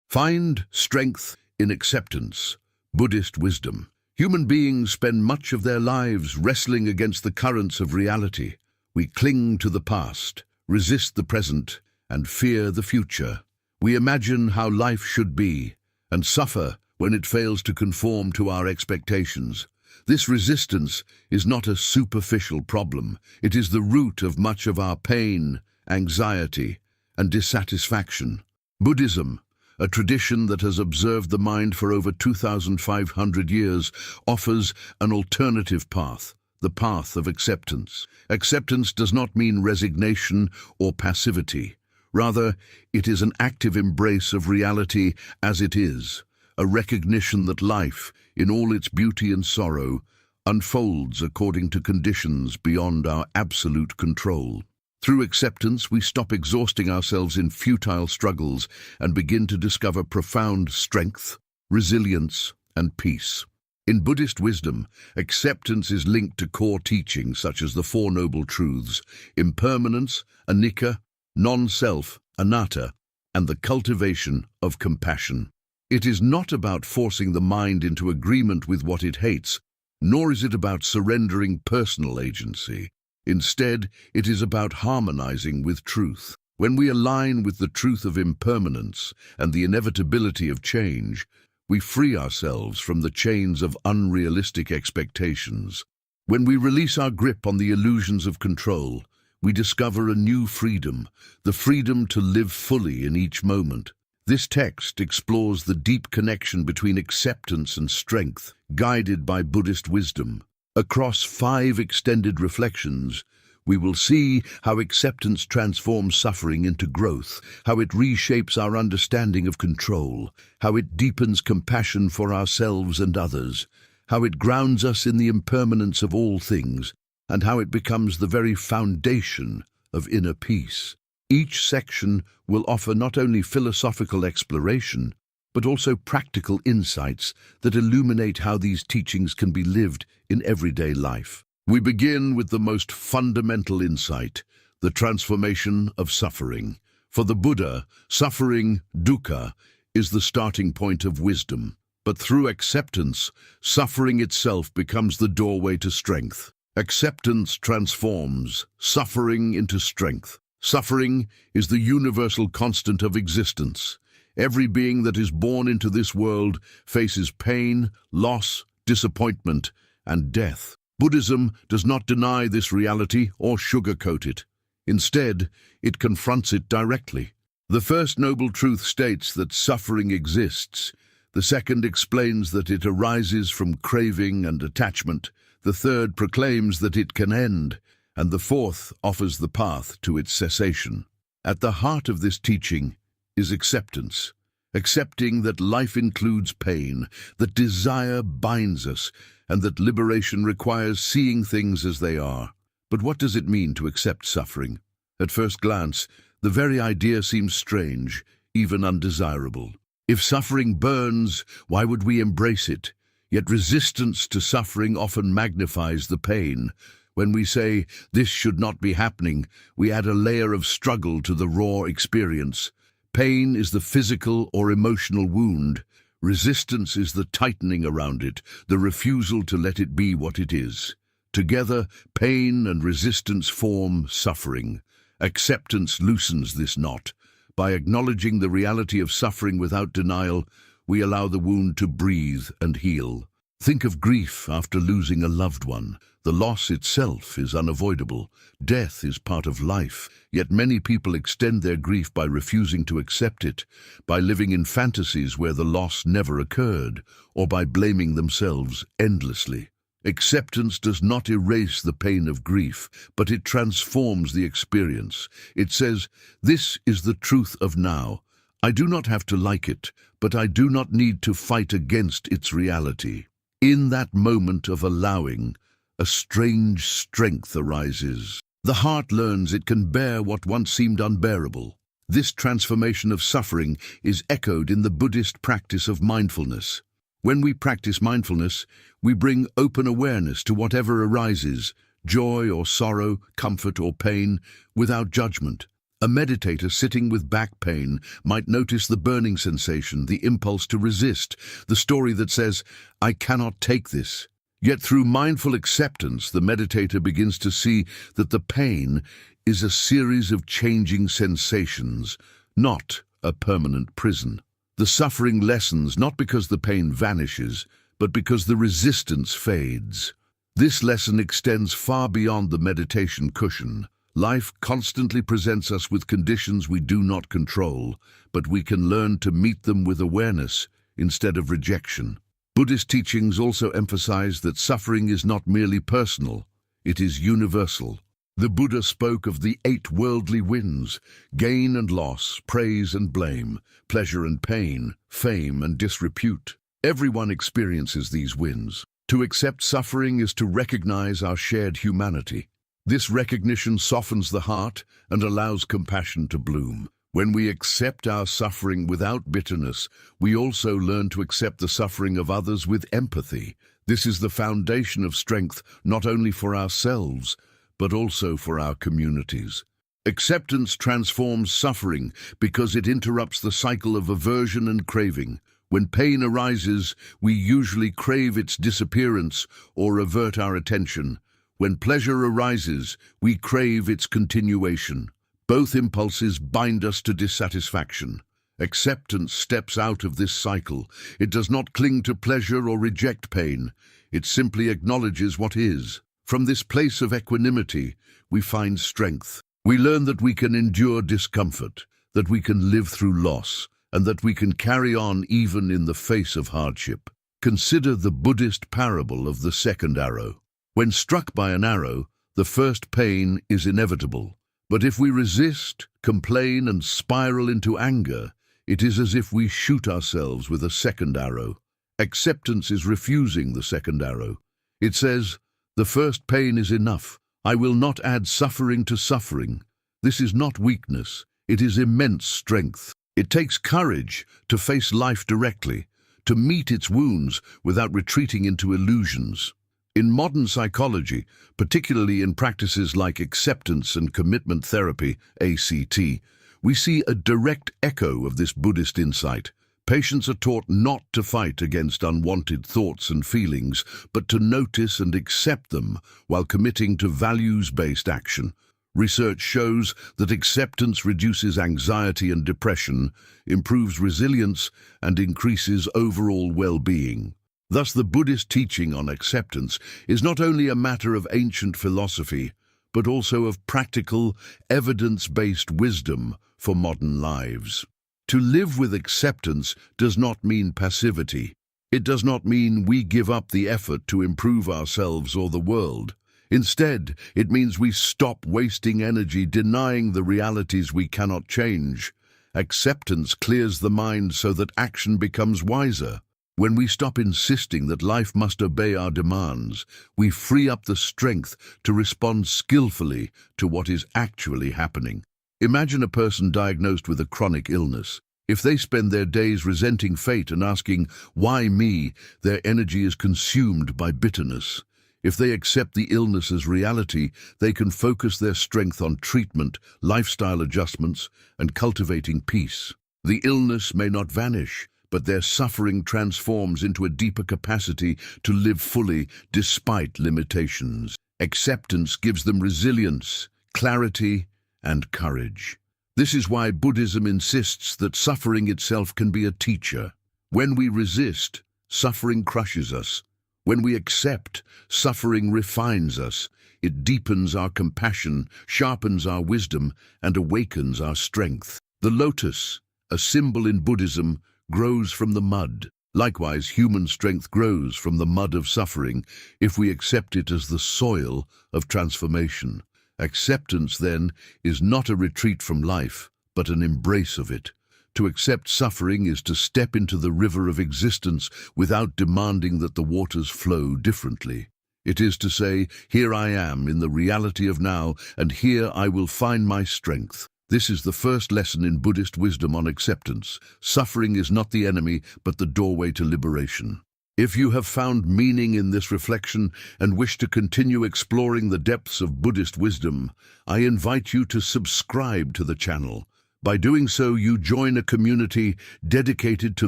Find strength in acceptance. Buddhist wisdom. Human beings spend much of their lives wrestling against the currents of reality. We cling to the past, resist the present, and fear the future. We imagine how life should be, and suffer when it fails to conform to our expectations. This resistance is not a superficial problem. It is the root of much of our pain, anxiety, and dissatisfaction. Buddhism, a tradition that has observed the mind for over 2,500 years, offers an alternative path, the path of acceptance. Acceptance does not mean resignation or passivity. Rather, it is an active embrace of reality as it is, a recognition that life, in all its beauty and sorrow, unfolds according to conditions beyond our absolute control. Through acceptance, we stop exhausting ourselves in futile struggles and begin to discover profound strength, resilience, and peace. In Buddhist wisdom, acceptance is linked to core teachings such as the Four Noble Truths, impermanence, anicca, non-self, anatta, and the cultivation of compassion. It is not about forcing the mind into agreement with what it hates, nor is it about surrendering personal agency. Instead, it is about harmonizing with truth. When we align with the truth of impermanence and the inevitability of change, we free ourselves from the chains of unrealistic expectations. When we release our grip on the illusions of control, we discover a new freedom, the freedom to live fully in each moment. This text explores the deep connection between acceptance and strength, guided by Buddhist wisdom. Across 5 extended reflections, we will see how acceptance transforms suffering into growth, how it reshapes our understanding of control, how it deepens compassion for ourselves and others, how it grounds us in the impermanence of all things, and how it becomes the very foundation of inner peace. Each section will offer not only philosophical exploration, but also practical insights that illuminate how these teachings can be lived in everyday life. We begin with the most fundamental insight, the transformation of suffering. For the Buddha, suffering, dukkha, is the starting point of wisdom. But through acceptance, suffering itself becomes the doorway to strength. Acceptance transforms suffering into strength. Suffering is the universal constant of existence. Every being that is born into this world faces pain, loss, disappointment, and death. Buddhism does not deny this reality or sugarcoat it. Instead, it confronts it directly. The first noble truth states that suffering exists. The second explains that it arises from craving and attachment. The third proclaims that it can end, and the fourth offers the path to its cessation. At the heart of this teaching is acceptance. Accepting that life includes pain, that desire binds us, and that liberation requires seeing things as they are. But what does it mean to accept suffering? At first glance, the very idea seems strange, even undesirable. If suffering burns, why would we embrace it? Yet resistance to suffering often magnifies the pain. When we say, "This should not be happening," we add a layer of struggle to the raw experience. Pain is the physical or emotional wound. Resistance is the tightening around it, the refusal to let it be what it is. Together, pain and resistance form suffering. Acceptance loosens this knot. By acknowledging the reality of suffering without denial, we allow the wound to breathe and heal. Think of grief after losing a loved one. The loss itself is unavoidable. Death is part of life, yet many people extend their grief by refusing to accept it, by living in fantasies where the loss never occurred, or by blaming themselves endlessly. Acceptance does not erase the pain of grief, but it transforms the experience. It says, "This is the truth of now. I do not have to like it, but I do not need to fight against its reality." In that moment of allowing, a strange strength arises. The heart learns it can bear what once seemed unbearable. This transformation of suffering is echoed in the Buddhist practice of mindfulness. When we practice mindfulness, we bring open awareness to whatever arises, joy or sorrow, comfort or pain, without judgment. A meditator sitting with back pain might notice the burning sensation, the impulse to resist, the story that says, "I cannot take this." Yet through mindful acceptance, the meditator begins to see that the pain is a series of changing sensations, not a permanent prison. The suffering lessens not because the pain vanishes, but because the resistance fades. This lesson extends far beyond the meditation cushion. Life constantly presents us with conditions we do not control, but we can learn to meet them with awareness instead of rejection. Buddhist teachings also emphasize that suffering is not merely personal, it is universal. The Buddha spoke of the 8 worldly winds: gain and loss, praise and blame, pleasure and pain, fame and disrepute. Everyone experiences these winds. To accept suffering is to recognize our shared humanity. This recognition softens the heart and allows compassion to bloom. When we accept our suffering without bitterness, we also learn to accept the suffering of others with empathy. This is the foundation of strength, not only for ourselves, but also for our communities. Acceptance transforms suffering because it interrupts the cycle of aversion and craving. When pain arises, we usually crave its disappearance or avert our attention. When pleasure arises, we crave its continuation. Both impulses bind us to dissatisfaction. Acceptance steps out of this cycle. It does not cling to pleasure or reject pain. It simply acknowledges what is. From this place of equanimity, we find strength. We learn that we can endure discomfort, that we can live through loss, and that we can carry on even in the face of hardship. Consider the Buddhist parable of the second arrow. When struck by an arrow, the first pain is inevitable. But if we resist, complain, and spiral into anger, it is as if we shoot ourselves with a second arrow. Acceptance is refusing the second arrow. It says, "The first pain is enough. I will not add suffering to suffering." This is not weakness. It is immense strength. It takes courage to face life directly, to meet its wounds without retreating into illusions. In modern psychology, particularly in practices like acceptance and commitment therapy, ACT, we see a direct echo of this Buddhist insight. Patients are taught not to fight against unwanted thoughts and feelings, but to notice and accept them while committing to values-based action. Research shows that acceptance reduces anxiety and depression, improves resilience, and increases overall well-being. Thus, the Buddhist teaching on acceptance is not only a matter of ancient philosophy, but also of practical, evidence-based wisdom for modern lives. To live with acceptance does not mean passivity. It does not mean we give up the effort to improve ourselves or the world. Instead, it means we stop wasting energy denying the realities we cannot change. Acceptance clears the mind so that action becomes wiser. When we stop insisting that life must obey our demands, we free up the strength to respond skillfully to what is actually happening. Imagine a person diagnosed with a chronic illness. If they spend their days resenting fate and asking, "Why me?" their energy is consumed by bitterness. If they accept the illness as reality, they can focus their strength on treatment, lifestyle adjustments, and cultivating peace. The illness may not vanish, but their suffering transforms into a deeper capacity to live fully despite limitations. Acceptance gives them resilience, clarity, and courage. This is why Buddhism insists that suffering itself can be a teacher. When we resist, suffering crushes us. When we accept, suffering refines us. It deepens our compassion, sharpens our wisdom, and awakens our strength. The lotus, a symbol in Buddhism, grows from the mud. Likewise, human strength grows from the mud of suffering if we accept it as the soil of transformation. Acceptance, then, is not a retreat from life, but an embrace of it. To accept suffering is to step into the river of existence without demanding that the waters flow differently. It is to say, "Here I am in the reality of now, and here I will find my strength." This is the first lesson in Buddhist wisdom on acceptance. Suffering is not the enemy, but the doorway to liberation. If you have found meaning in this reflection and wish to continue exploring the depths of Buddhist wisdom, I invite you to subscribe to the channel. By doing so, you join a community dedicated to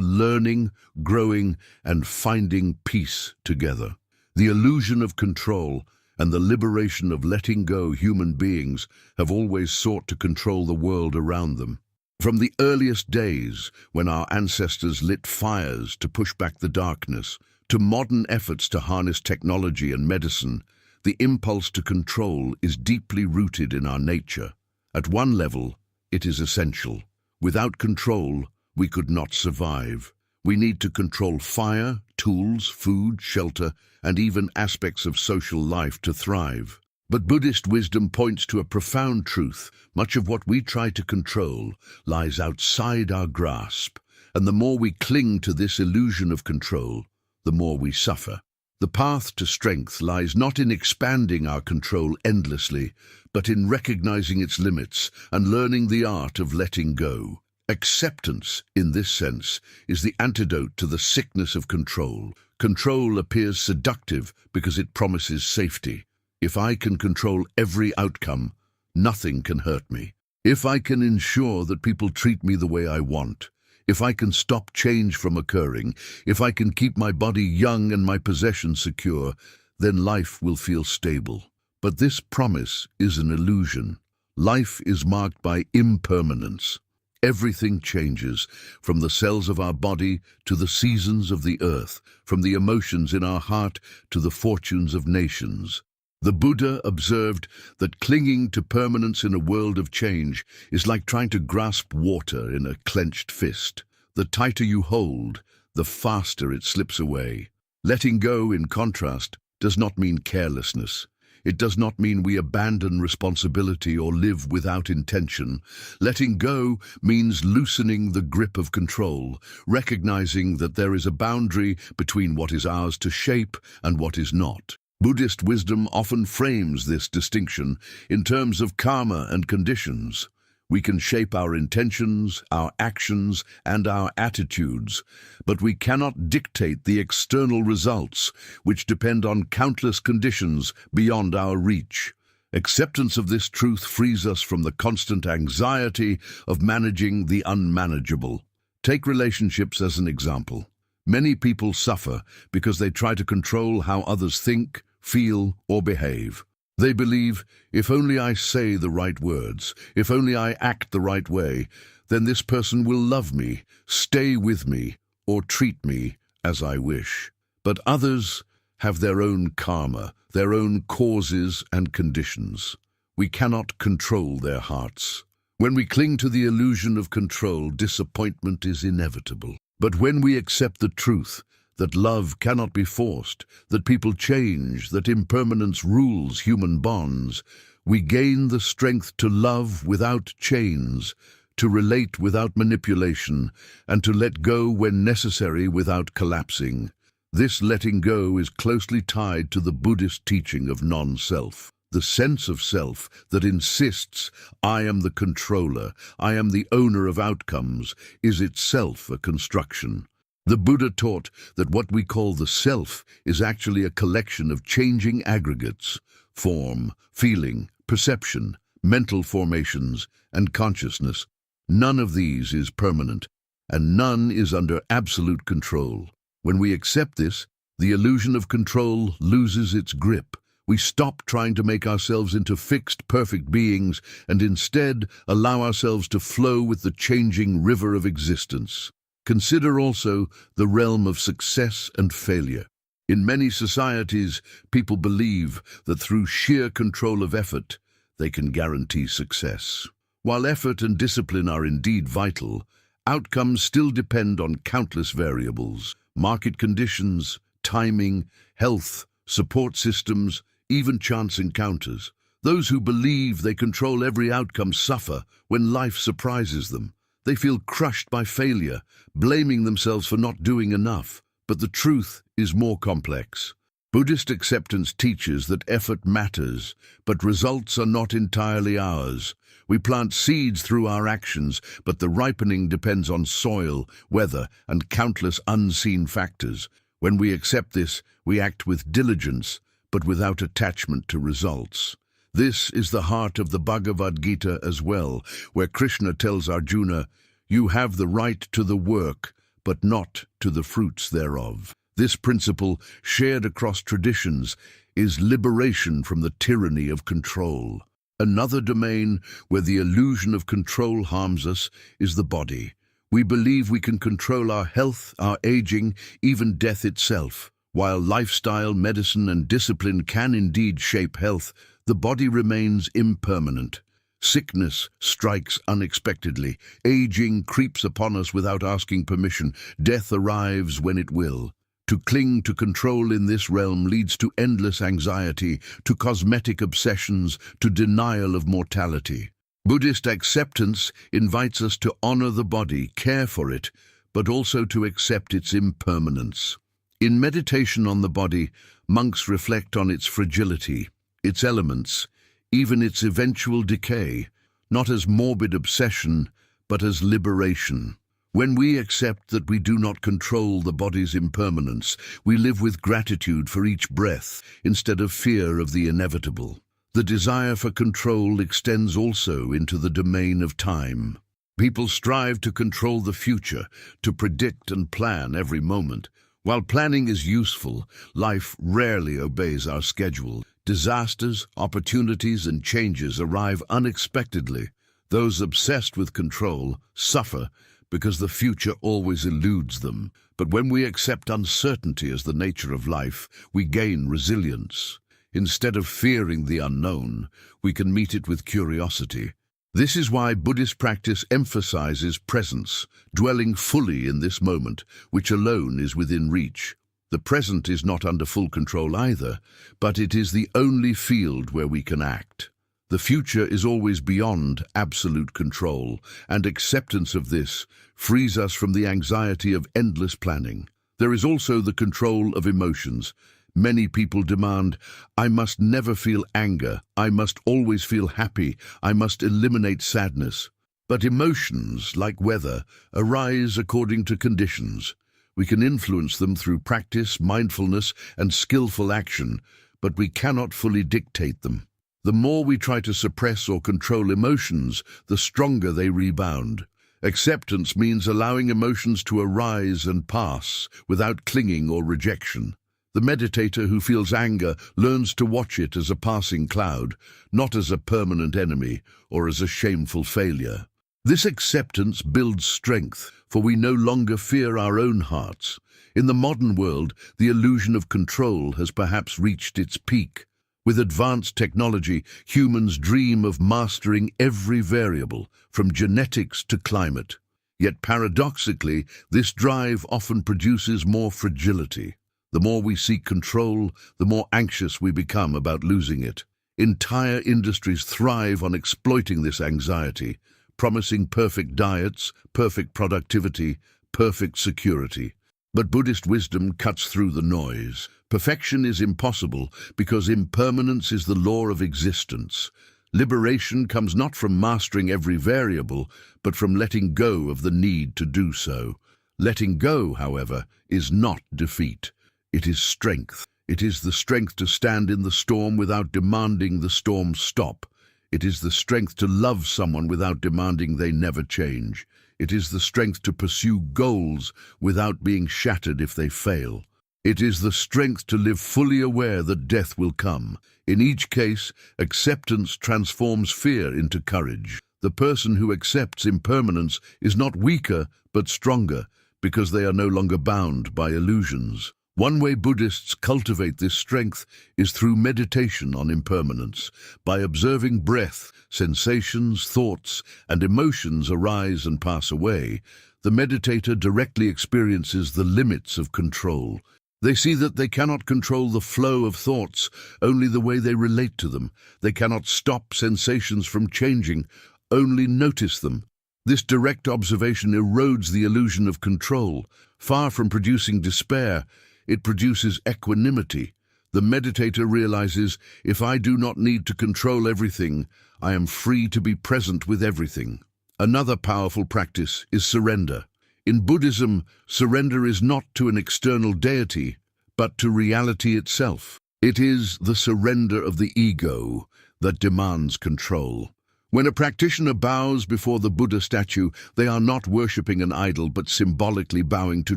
learning, growing, and finding peace together. The illusion of control and the liberation of letting go. Human beings have always sought to control the world around them. From the earliest days, when our ancestors lit fires to push back the darkness, to modern efforts to harness technology and medicine, the impulse to control is deeply rooted in our nature. At one level, it is essential. Without control, we could not survive. We need to control fire, tools, food, shelter, and even aspects of social life to thrive. But Buddhist wisdom points to a profound truth. Much of what we try to control lies outside our grasp, and the more we cling to this illusion of control, the more we suffer. The path to strength lies not in expanding our control endlessly, but in recognizing its limits and learning the art of letting go. Acceptance, in this sense, is the antidote to the sickness of control. Control appears seductive because it promises safety. If I can control every outcome, nothing can hurt me. If I can ensure that people treat me the way I want, if I can stop change from occurring, if I can keep my body young and my possessions secure, then life will feel stable. But this promise is an illusion. Life is marked by impermanence. Everything changes, from the cells of our body to the seasons of the earth, from the emotions in our heart to the fortunes of nations. The Buddha observed that clinging to permanence in a world of change is like trying to grasp water in a clenched fist. The tighter you hold, the faster it slips away. Letting go, in contrast, does not mean carelessness. It does not mean we abandon responsibility or live without intention. Letting go means loosening the grip of control, recognizing that there is a boundary between what is ours to shape and what is not. Buddhist wisdom often frames this distinction in terms of karma and conditions. We can shape our intentions, our actions, and our attitudes, but we cannot dictate the external results, which depend on countless conditions beyond our reach. Acceptance of this truth frees us from the constant anxiety of managing the unmanageable. Take relationships as an example. Many people suffer because they try to control how others think, feel, or behave. They believe, if only I say the right words, if only I act the right way, then this person will love me, stay with me, or treat me as I wish. But others have their own karma, their own causes and conditions. We cannot control their hearts. When we cling to the illusion of control, disappointment is inevitable. But when we accept the truth, that love cannot be forced, that people change, that impermanence rules human bonds, we gain the strength to love without chains, to relate without manipulation, and to let go when necessary without collapsing. This letting go is closely tied to the Buddhist teaching of non-self. The sense of self that insists, I am the controller, I am the owner of outcomes, is itself a construction. The Buddha taught that what we call the self is actually a collection of changing aggregates: form, feeling, perception, mental formations, and consciousness. None of these is permanent, and none is under absolute control. When we accept this, the illusion of control loses its grip. We stop trying to make ourselves into fixed, perfect beings and instead allow ourselves to flow with the changing river of existence. Consider also the realm of success and failure. In many societies, people believe that through sheer control of effort, they can guarantee success. While effort and discipline are indeed vital, outcomes still depend on countless variables: market conditions, timing, health, support systems, even chance encounters. Those who believe they control every outcome suffer when life surprises them. They feel crushed by failure, blaming themselves for not doing enough. But the truth is more complex. Buddhist acceptance teaches that effort matters, but results are not entirely ours. We plant seeds through our actions, but the ripening depends on soil, weather, and countless unseen factors. When we accept this, we act with diligence, but without attachment to results. This is the heart of the Bhagavad Gita as well, where Krishna tells Arjuna, "You have the right to the work, but not to the fruits thereof." This principle, shared across traditions, is liberation from the tyranny of control. Another domain where the illusion of control harms us is the body. We believe we can control our health, our aging, even death itself. While lifestyle, medicine, and discipline can indeed shape health, the body remains impermanent. Sickness strikes unexpectedly. Aging creeps upon us without asking permission. Death arrives when it will. To cling to control in this realm leads to endless anxiety, to cosmetic obsessions, to denial of mortality. Buddhist acceptance invites us to honor the body, care for it, but also to accept its impermanence. In meditation on the body, monks reflect on its fragility, its elements, even its eventual decay, not as morbid obsession, but as liberation. When we accept that we do not control the body's impermanence, we live with gratitude for each breath instead of fear of the inevitable. The desire for control extends also into the domain of time. People strive to control the future, to predict and plan every moment. While planning is useful, life rarely obeys our schedule. Disasters, opportunities, and changes arrive unexpectedly. Those obsessed with control suffer because the future always eludes them. But when we accept uncertainty as the nature of life, we gain resilience. Instead of fearing the unknown, we can meet it with curiosity. This is why Buddhist practice emphasizes presence, dwelling fully in this moment, which alone is within reach. The present is not under full control either, but it is the only field where we can act. The future is always beyond absolute control, and acceptance of this frees us from the anxiety of endless planning. There is also the control of emotions. Many people demand, "I must never feel anger, I must always feel happy, I must eliminate sadness." But emotions, like weather, arise according to conditions. We can influence them through practice, mindfulness, and skillful action, but we cannot fully dictate them. The more we try to suppress or control emotions, the stronger they rebound. Acceptance means allowing emotions to arise and pass without clinging or rejection. The meditator who feels anger learns to watch it as a passing cloud, not as a permanent enemy or as a shameful failure. This acceptance builds strength, for we no longer fear our own hearts. In the modern world, the illusion of control has perhaps reached its peak. With advanced technology, humans dream of mastering every variable, from genetics to climate. Yet paradoxically, this drive often produces more fragility. The more we seek control, the more anxious we become about losing it. Entire industries thrive on exploiting this anxiety, promising perfect diets, perfect productivity, perfect security. But Buddhist wisdom cuts through the noise. Perfection is impossible because impermanence is the law of existence. Liberation comes not from mastering every variable, but from letting go of the need to do so. Letting go, however, is not defeat. It is strength. It is the strength to stand in the storm without demanding the storm stop. It is the strength to love someone without demanding they never change. It is the strength to pursue goals without being shattered if they fail. It is the strength to live fully aware that death will come. In each case, acceptance transforms fear into courage. The person who accepts impermanence is not weaker, but stronger, because they are no longer bound by illusions. One way Buddhists cultivate this strength is through meditation on impermanence. By observing breath, sensations, thoughts, and emotions arise and pass away, the meditator directly experiences the limits of control. They see that they cannot control the flow of thoughts, only the way they relate to them. They cannot stop sensations from changing, only notice them. This direct observation erodes the illusion of control. Far from producing despair, it produces equanimity. The meditator realizes, if I do not need to control everything, I am free to be present with everything. Another powerful practice is surrender. In Buddhism, surrender is not to an external deity, but to reality itself. It is the surrender of the ego that demands control. When a practitioner bows before the Buddha statue, they are not worshipping an idol but symbolically bowing to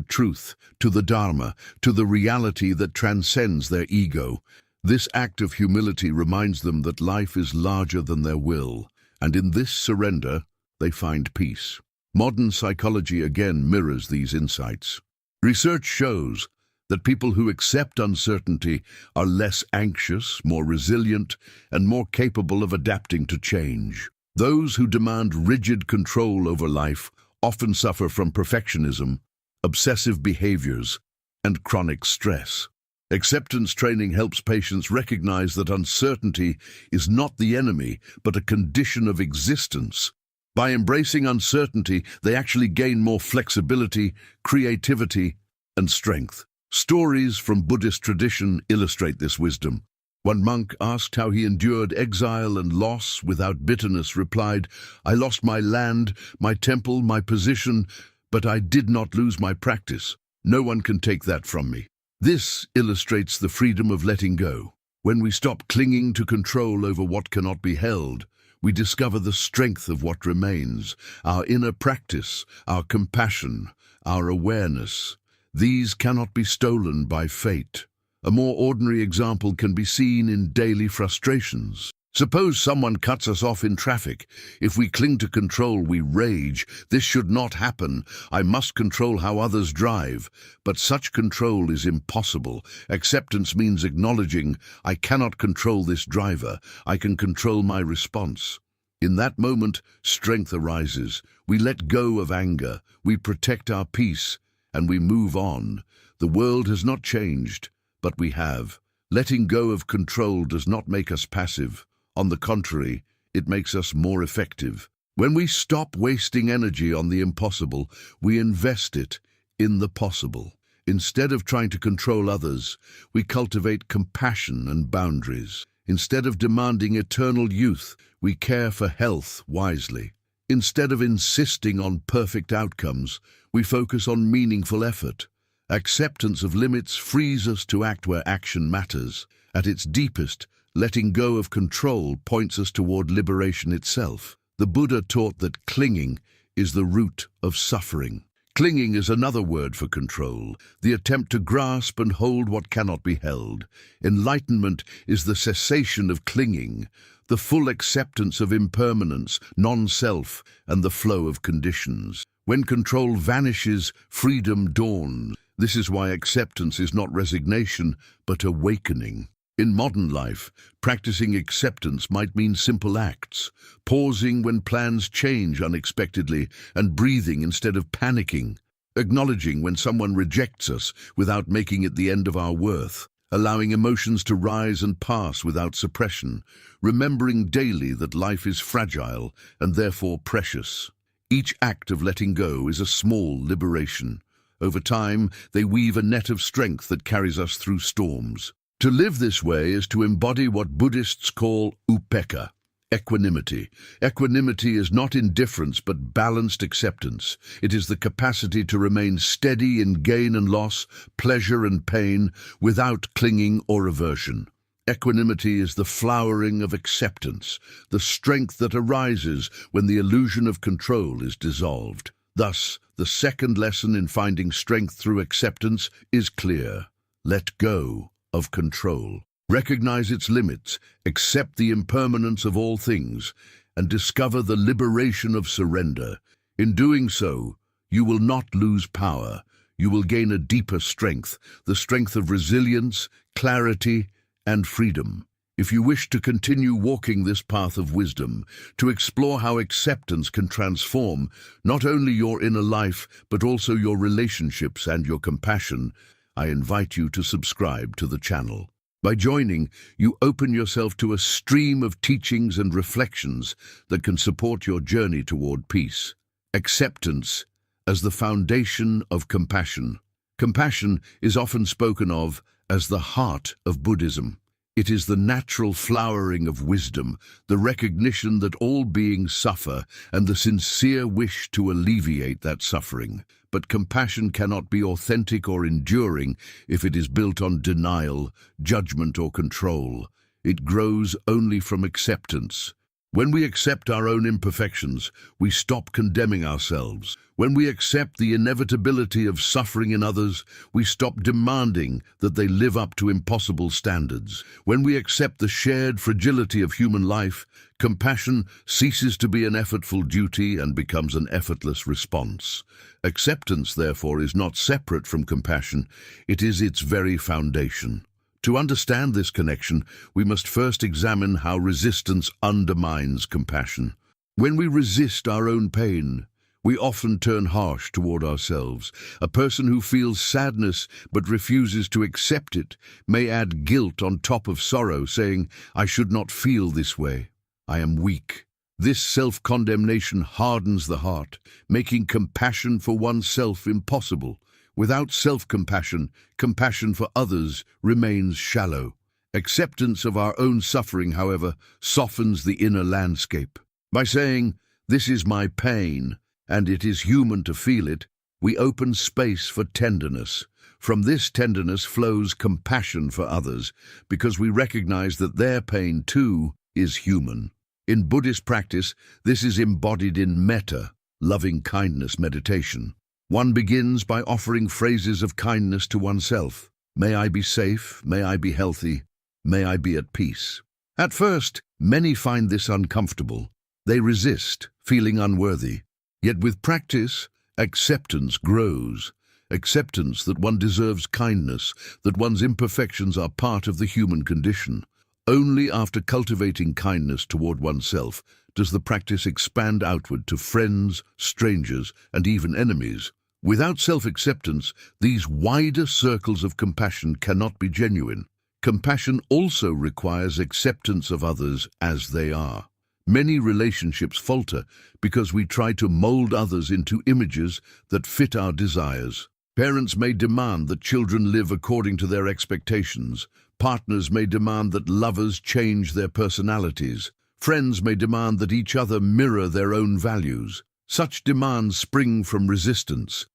truth, to the Dharma, to the reality that transcends their ego. This act of humility reminds them that life is larger than their will, and in this surrender, they find peace. Modern psychology again mirrors these insights. Research shows that people who accept uncertainty are less anxious, more resilient, and more capable of adapting to change. Those who demand rigid control over life often suffer from perfectionism, obsessive behaviors, and chronic stress. Acceptance training helps patients recognize that uncertainty is not the enemy, but a condition of existence. By embracing uncertainty, they actually gain more flexibility, creativity, and strength. Stories from Buddhist tradition illustrate this wisdom. One monk, asked how he endured exile and loss without bitterness, replied, "I lost my land, my temple, my position, but I did not lose my practice. No one can take that from me." This illustrates the freedom of letting go. When we stop clinging to control over what cannot be held, we discover the strength of what remains, our inner practice, our compassion, our awareness. These cannot be stolen by fate. A more ordinary example can be seen in daily frustrations. Suppose someone cuts us off in traffic. If we cling to control, we rage. "This should not happen. I must control how others drive." But such control is impossible. Acceptance means acknowledging, "I cannot control this driver. I can control my response." In that moment, strength arises. We let go of anger. We protect our peace. And we move on. The world has not changed, but we have. Letting go of control does not make us passive. On the contrary, it makes us more effective. When we stop wasting energy on the impossible, we invest it in the possible. Instead of trying to control others, we cultivate compassion and boundaries. Instead of demanding eternal youth, we care for health wisely. Instead of insisting on perfect outcomes, we focus on meaningful effort. Acceptance of limits frees us to act where action matters. At its deepest, letting go of control points us toward liberation itself. The Buddha taught that clinging is the root of suffering. Clinging is another word for control, the attempt to grasp and hold what cannot be held. Enlightenment is the cessation of clinging, the full acceptance of impermanence, non-self, and the flow of conditions. When control vanishes, freedom dawns. This is why acceptance is not resignation, but awakening. In modern life, practicing acceptance might mean simple acts, pausing when plans change unexpectedly and breathing instead of panicking, acknowledging when someone rejects us without making it the end of our worth, allowing emotions to rise and pass without suppression, remembering daily that life is fragile and therefore precious. Each act of letting go is a small liberation. Over time, they weave a net of strength that carries us through storms. To live this way is to embody what Buddhists call upekkha, equanimity. Equanimity is not indifference but balanced acceptance. It is the capacity to remain steady in gain and loss, pleasure and pain, without clinging or aversion. Equanimity is the flowering of acceptance, the strength that arises when the illusion of control is dissolved. Thus, the second lesson in finding strength through acceptance is clear. Let go of control. Recognize its limits, accept the impermanence of all things, and discover the liberation of surrender. In doing so, you will not lose power. You will gain a deeper strength, the strength of resilience, clarity, and freedom. If you wish to continue walking this path of wisdom, to explore how acceptance can transform not only your inner life, but also your relationships and your compassion, I invite you to subscribe to the channel. By joining, you open yourself to a stream of teachings and reflections that can support your journey toward peace. Acceptance as the foundation of compassion. Compassion is often spoken of as the heart of Buddhism. It is the natural flowering of wisdom, the recognition that all beings suffer, and the sincere wish to alleviate that suffering. But compassion cannot be authentic or enduring if it is built on denial, judgment, or control. It grows only from acceptance. When we accept our own imperfections, we stop condemning ourselves. When we accept the inevitability of suffering in others, we stop demanding that they live up to impossible standards. When we accept the shared fragility of human life, compassion ceases to be an effortful duty and becomes an effortless response. Acceptance, therefore, is not separate from compassion. It is its very foundation. To understand this connection, we must first examine how resistance undermines compassion. When we resist our own pain, we often turn harsh toward ourselves. A person who feels sadness but refuses to accept it may add guilt on top of sorrow, saying, "I should not feel this way. I am weak." This self-condemnation hardens the heart, making compassion for oneself impossible. Without self-compassion, compassion for others remains shallow. Acceptance of our own suffering, however, softens the inner landscape. By saying, "This is my pain, and it is human to feel it," we open space for tenderness. From this tenderness flows compassion for others, because we recognize that their pain, too, is human. In Buddhist practice, this is embodied in metta, loving-kindness meditation. One begins by offering phrases of kindness to oneself. May I be safe, may I be healthy, may I be at peace. At first, many find this uncomfortable. They resist, feeling unworthy. Yet with practice, acceptance grows. Acceptance that one deserves kindness, that one's imperfections are part of the human condition. Only after cultivating kindness toward oneself does the practice expand outward to friends, strangers, and even enemies. Without self-acceptance, these wider circles of compassion cannot be genuine. Compassion also requires acceptance of others as they are. Many relationships falter because we try to mold others into images that fit our desires. Parents may demand that children live according to their expectations. Partners may demand that lovers change their personalities. Friends may demand that each other mirror their own values. Such demands spring from resistance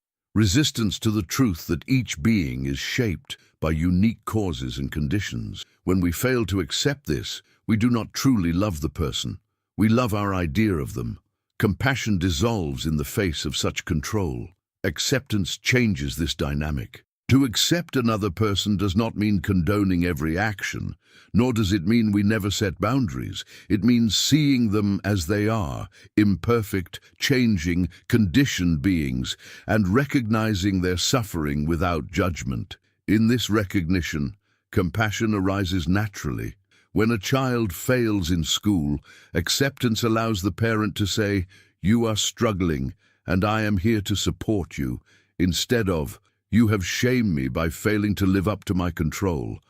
to the truth that each being is shaped by unique causes and conditions. When we fail to accept this, we do not truly love the person. We love our idea of them. Compassion dissolves in the face of such control. Acceptance changes this dynamic. To accept another person does not mean condoning every action, nor does it mean we never set boundaries. It means seeing them as they are, imperfect, changing, conditioned beings, and recognizing their suffering without judgment. In this recognition, compassion arises naturally. When a child fails in school, acceptance allows the parent to say, "You are struggling, and I am here to support you," instead of, "You have shamed me by failing to live up to my control."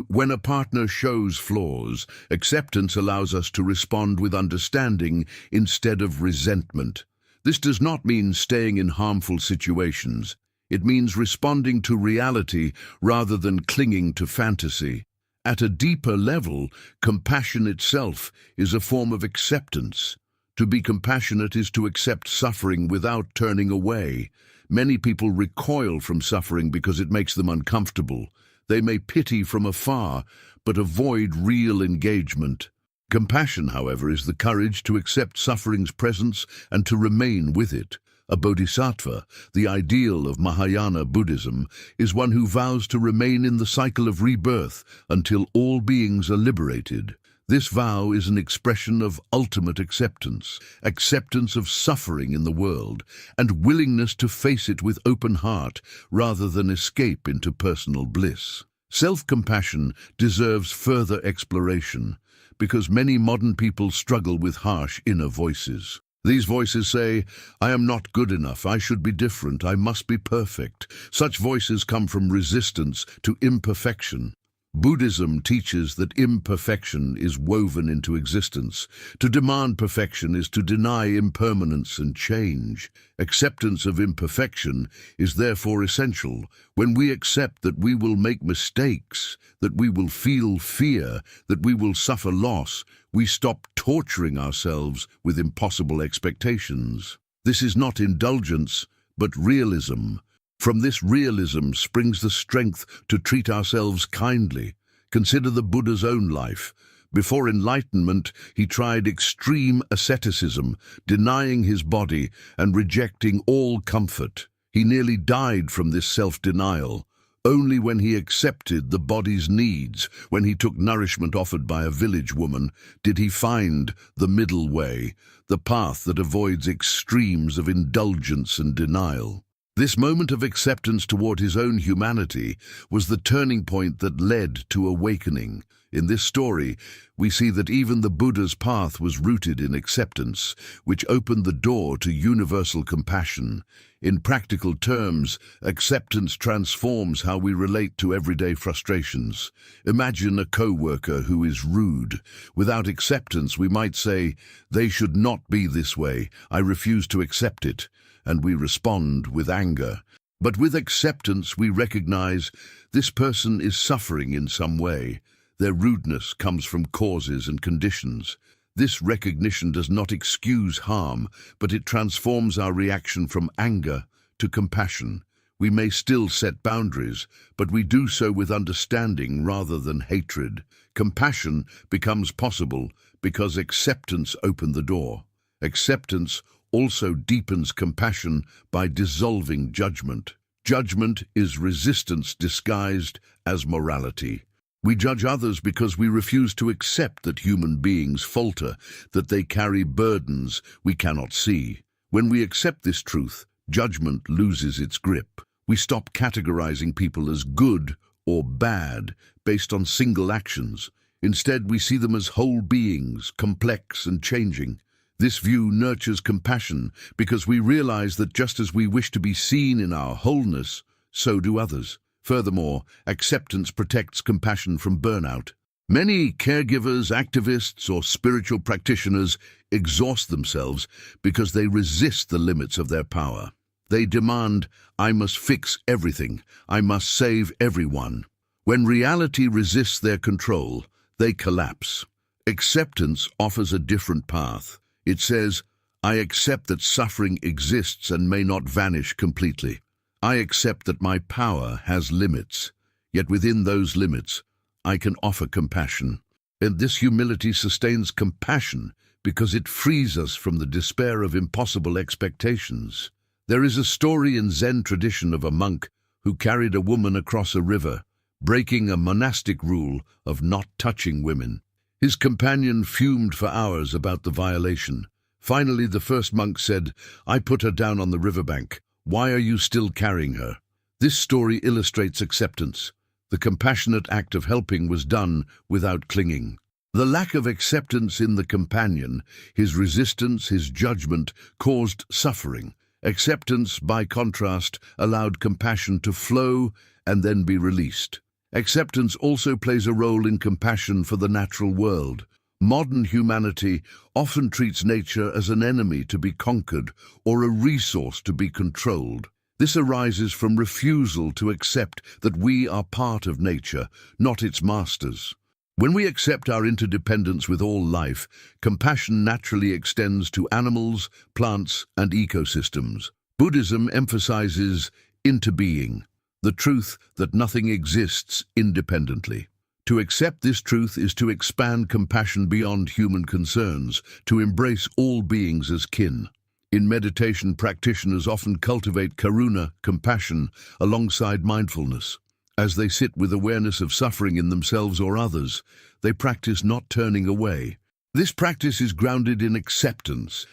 When a partner shows flaws, acceptance allows us to respond with understanding instead of resentment. This does not mean staying in harmful situations. It means responding to reality rather than clinging to fantasy. At a deeper level, compassion itself is a form of acceptance. To be compassionate is to accept suffering without turning away. Many people recoil from suffering because it makes them uncomfortable. They may pity from afar, but avoid real engagement. Compassion, however, is the courage to accept suffering's presence and to remain with it. A bodhisattva, the ideal of Mahayana Buddhism, is one who vows to remain in the cycle of rebirth until all beings are liberated. This vow is an expression of ultimate acceptance of suffering in the world, and willingness to face it with open heart rather than escape into personal bliss. Self-compassion deserves further exploration because many modern people struggle with harsh inner voices. These voices say, "I am not good enough, I should be different, I must be perfect." Such voices come from resistance to imperfection. Buddhism teaches that imperfection is woven into existence. To demand perfection is to deny impermanence and change. Acceptance of imperfection is therefore essential. When we accept that we will make mistakes, that we will feel fear, that we will suffer loss, we stop torturing ourselves with impossible expectations. This is not indulgence, but realism. From this realism springs the strength to treat ourselves kindly. Consider the Buddha's own life. Before enlightenment, he tried extreme asceticism, denying his body and rejecting all comfort. He nearly died from this self-denial. Only when he accepted the body's needs, when he took nourishment offered by a village woman, did he find the middle way, the path that avoids extremes of indulgence and denial. This moment of acceptance toward his own humanity was the turning point that led to awakening. In this story, we see that even the Buddha's path was rooted in acceptance, which opened the door to universal compassion. In practical terms, acceptance transforms how we relate to everyday frustrations. Imagine a co-worker who is rude. Without acceptance, we might say, "They should not be this way. I refuse to accept it." And we respond with anger. But with acceptance, we recognize this person is suffering in some way. Their rudeness comes from causes and conditions. This recognition does not excuse harm, but it transforms our reaction from anger to compassion. We may still set boundaries, but we do so with understanding rather than hatred. Compassion becomes possible because acceptance opened the door. Acceptance also deepens compassion by dissolving judgment. Judgment is resistance disguised as morality. We judge others because we refuse to accept that human beings falter, that they carry burdens we cannot see. When we accept this truth, judgment loses its grip. We stop categorizing people as good or bad based on single actions. Instead, we see them as whole beings, complex and changing. This view nurtures compassion because we realize that just as we wish to be seen in our wholeness, so do others. Furthermore, acceptance protects compassion from burnout. Many caregivers, activists, or spiritual practitioners exhaust themselves because they resist the limits of their power. They demand, "I must fix everything. I must save everyone." When reality resists their control, they collapse. Acceptance offers a different path. It says, "I accept that suffering exists and may not vanish completely. I accept that my power has limits, yet within those limits, I can offer compassion." And this humility sustains compassion because it frees us from the despair of impossible expectations. There is a story in Zen tradition of a monk who carried a woman across a river, breaking a monastic rule of not touching women. His companion fumed for hours about the violation. Finally, the first monk said, "I put her down on the riverbank. Why are you still carrying her?" This story illustrates acceptance. The compassionate act of helping was done without clinging. The lack of acceptance in the companion, his resistance, his judgment, caused suffering. Acceptance, by contrast, allowed compassion to flow and then be released. Acceptance also plays a role in compassion for the natural world. Modern humanity often treats nature as an enemy to be conquered or a resource to be controlled. This arises from refusal to accept that we are part of nature, not its masters. When we accept our interdependence with all life, compassion naturally extends to animals, plants, and ecosystems. Buddhism emphasizes interbeing, the truth that nothing exists independently. To accept this truth is to expand compassion beyond human concerns, to embrace all beings as kin. In meditation, practitioners often cultivate karuna, compassion, alongside mindfulness. As they sit with awareness of suffering in themselves or others, they practice not turning away. This practice is grounded in acceptance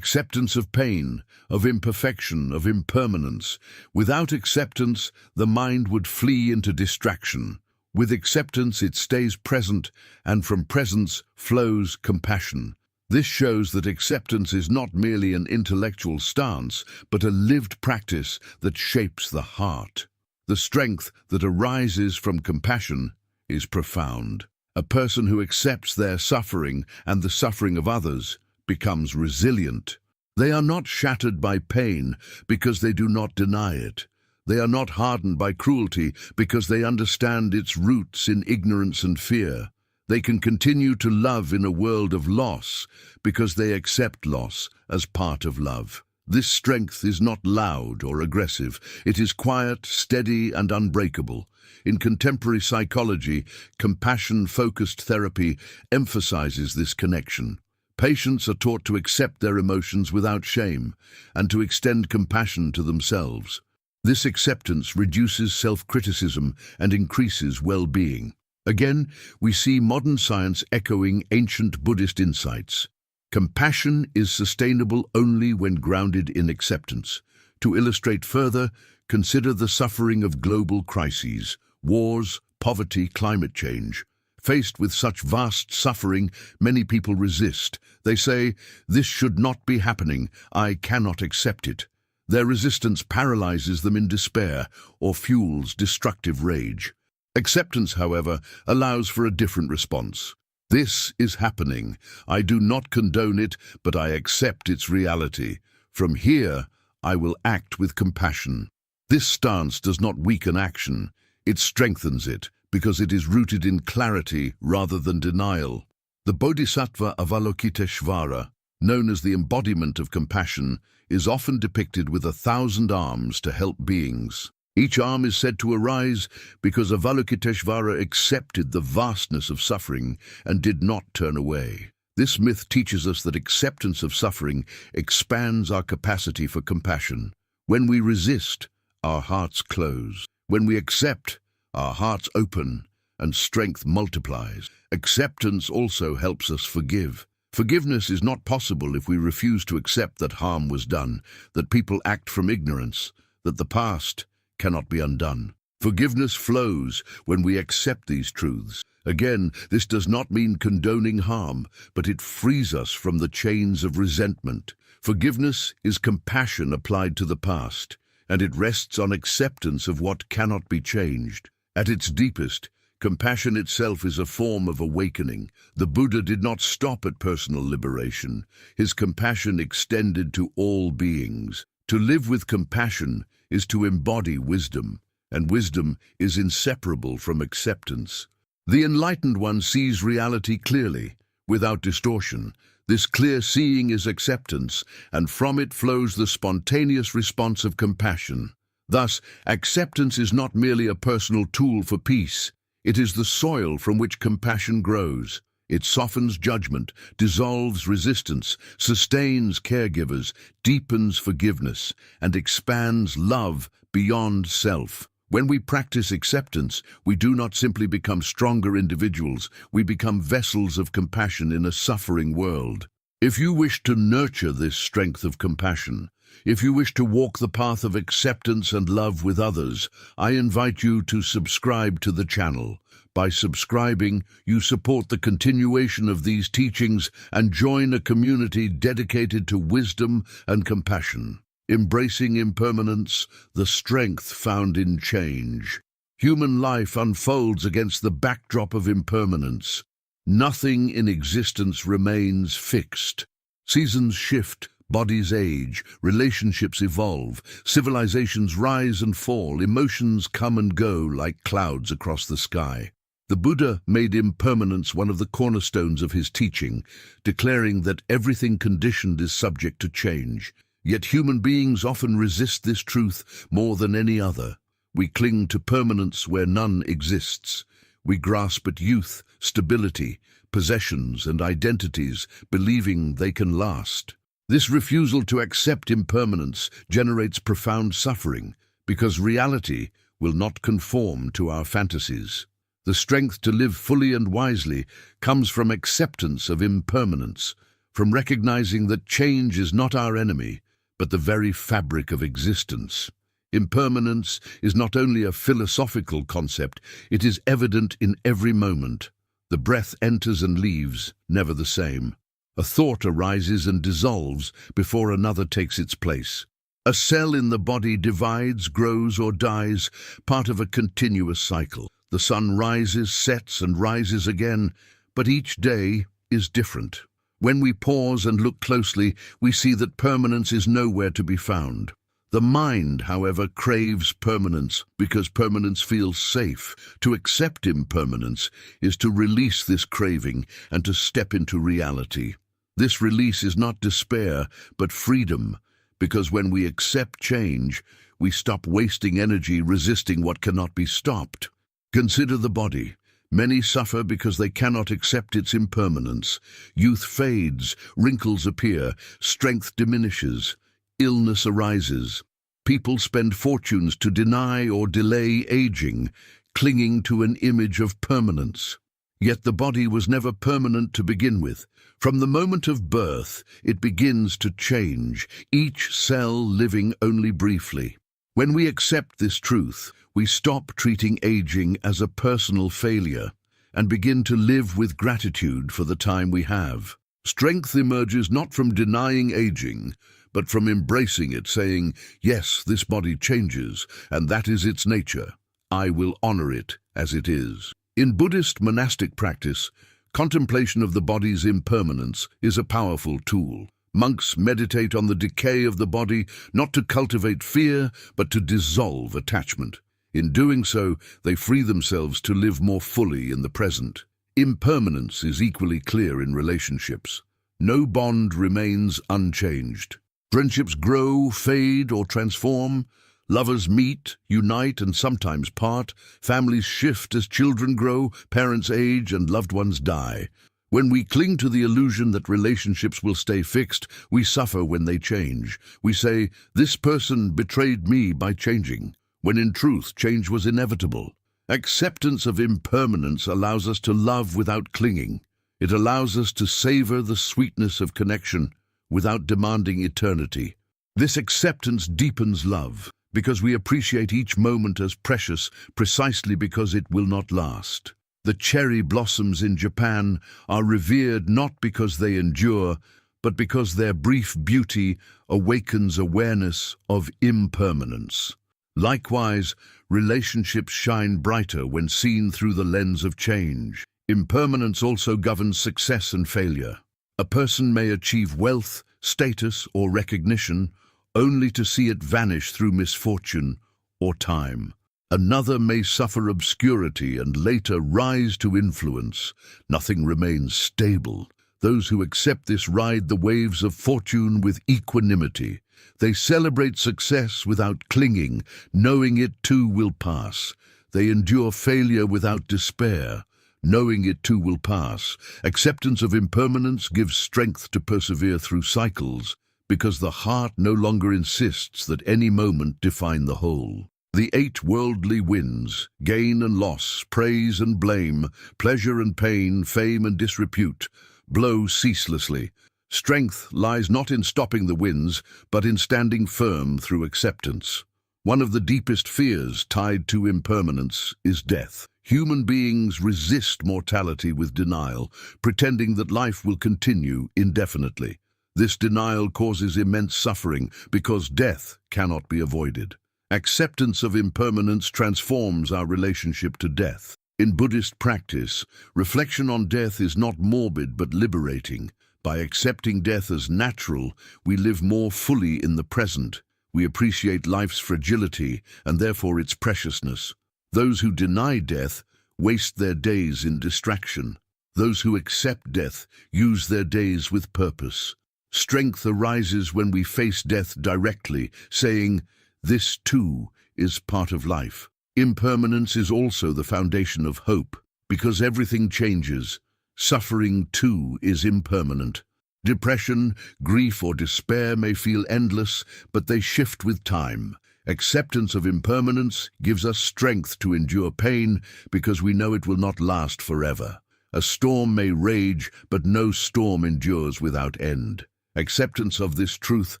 of pain, of imperfection, of impermanence. Without acceptance, the mind would flee into distraction. With acceptance, it stays present, and from presence flows compassion. This shows that acceptance is not merely an intellectual stance, but a lived practice that shapes the heart. The strength that arises from compassion is profound. A person who accepts their suffering and the suffering of others becomes resilient. They are not shattered by pain because they do not deny it. They are not hardened by cruelty because they understand its roots in ignorance and fear. They can continue to love in a world of loss because they accept loss as part of love. This strength is not loud or aggressive. It is quiet, steady, and unbreakable. In contemporary psychology, compassion-focused therapy emphasizes this connection. Patients are taught to accept their emotions without shame and to extend compassion to themselves. This acceptance reduces self-criticism and increases well-being. Again, we see modern science echoing ancient Buddhist insights. Compassion is sustainable only when grounded in acceptance. To illustrate further, consider the suffering of global crises, wars, poverty, climate change. Faced with such vast suffering, many people resist. They say, "This should not be happening. I cannot accept it." Their resistance paralyzes them in despair or fuels destructive rage. Acceptance, however, allows for a different response. This is happening. I do not condone it, but I accept its reality. From here, I will act with compassion. This stance does not weaken action. It strengthens it, because it is rooted in clarity rather than denial. The Bodhisattva Avalokiteshvara, known as the embodiment of compassion, is often depicted with 1,000 arms to help beings. Each arm is said to arise because Avalokiteshvara accepted the vastness of suffering and did not turn away. This myth teaches us that acceptance of suffering expands our capacity for compassion. When we resist, our hearts close. When we accept, our hearts open and strength multiplies. Acceptance also helps us forgive. Forgiveness is not possible if we refuse to accept that harm was done, that people act from ignorance, that the past cannot be undone. Forgiveness flows when we accept these truths. Again, this does not mean condoning harm, but it frees us from the chains of resentment. Forgiveness is compassion applied to the past, and it rests on acceptance of what cannot be changed. At its deepest, compassion itself is a form of awakening. The Buddha did not stop at personal liberation. His compassion extended to all beings. To live with compassion is to embody wisdom, and wisdom is inseparable from acceptance. The enlightened one sees reality clearly, without distortion. This clear seeing is acceptance, and from it flows the spontaneous response of compassion. Thus, acceptance is not merely a personal tool for peace. It is the soil from which compassion grows. It softens judgment, dissolves resistance, sustains caregivers, deepens forgiveness, and expands love beyond self. When we practice acceptance, we do not simply become stronger individuals, we become vessels of compassion in a suffering world. If you wish to nurture this strength of compassion, if you wish to walk the path of acceptance and love with others, I invite you to subscribe to the channel. By subscribing, you support the continuation of these teachings and join a community dedicated to wisdom and compassion. Embracing impermanence, the strength found in change. Human life unfolds against the backdrop of impermanence. Nothing in existence remains fixed. Seasons shift, bodies age, relationships evolve, civilizations rise and fall, emotions come and go like clouds across the sky. The Buddha made impermanence one of the cornerstones of his teaching, declaring that everything conditioned is subject to change. Yet human beings often resist this truth more than any other. We cling to permanence where none exists. We grasp at youth, stability, possessions, and identities, believing they can last. This refusal to accept impermanence generates profound suffering, because reality will not conform to our fantasies. The strength to live fully and wisely comes from acceptance of impermanence, from recognizing that change is not our enemy, but the very fabric of existence. Impermanence is not only a philosophical concept, it is evident in every moment. The breath enters and leaves, never the same. A thought arises and dissolves before another takes its place. A cell in the body divides, grows, or dies, part of a continuous cycle. The sun rises, sets, and rises again, but each day is different. When we pause and look closely, we see that permanence is nowhere to be found. The mind, however, craves permanence because permanence feels safe. To accept impermanence is to release this craving and to step into reality. This release is not despair, but freedom, because when we accept change, we stop wasting energy resisting what cannot be stopped. Consider the body. Many suffer because they cannot accept its impermanence. Youth fades, wrinkles appear, strength diminishes, illness arises. People spend fortunes to deny or delay aging, clinging to an image of permanence. Yet the body was never permanent to begin with. From the moment of birth, it begins to change, each cell living only briefly. When we accept this truth, we stop treating aging as a personal failure and begin to live with gratitude for the time we have. Strength emerges not from denying aging, but from embracing it, saying, yes, this body changes, and that is its nature. I will honor it as it is. In Buddhist monastic practice, contemplation of the body's impermanence is a powerful tool. Monks meditate on the decay of the body, not to cultivate fear, but to dissolve attachment. In doing so, they free themselves to live more fully in the present. Impermanence is equally clear in relationships. No bond remains unchanged. Friendships grow, fade, or transform. Lovers meet, unite, and sometimes part. Families shift as children grow, parents age, and loved ones die. When we cling to the illusion that relationships will stay fixed, we suffer when they change. We say, this person betrayed me by changing, when in truth change was inevitable. Acceptance of impermanence allows us to love without clinging. It allows us to savor the sweetness of connection without demanding eternity. This acceptance deepens love, because we appreciate each moment as precious precisely because it will not last. The cherry blossoms in Japan are revered not because they endure, but because their brief beauty awakens awareness of impermanence. Likewise, relationships shine brighter when seen through the lens of change. Impermanence also governs success and failure. A person may achieve wealth, status, or recognition only to see it vanish through misfortune or time. Another may suffer obscurity and later rise to influence. Nothing remains stable. Those who accept this ride the waves of fortune with equanimity. They celebrate success without clinging, knowing it too will pass. They endure failure without despair, knowing it too will pass. Acceptance of impermanence gives strength to persevere through cycles, because the heart no longer insists that any moment define the whole. The 8 worldly winds, gain and loss, praise and blame, pleasure and pain, fame and disrepute, blow ceaselessly. Strength lies not in stopping the winds, but in standing firm through acceptance. One of the deepest fears tied to impermanence is death. Human beings resist mortality with denial, pretending that life will continue indefinitely. This denial causes immense suffering because death cannot be avoided. Acceptance of impermanence transforms our relationship to death. In Buddhist practice, reflection on death is not morbid but liberating. By accepting death as natural, we live more fully in the present. We appreciate life's fragility and therefore its preciousness. Those who deny death waste their days in distraction. Those who accept death use their days with purpose. Strength arises when we face death directly, saying, this too is part of life. Impermanence is also the foundation of hope. Because everything changes, suffering too is impermanent. Depression, grief, or despair may feel endless, but they shift with time. Acceptance of impermanence gives us strength to endure pain because we know it will not last forever. A storm may rage, but no storm endures without end. Acceptance of this truth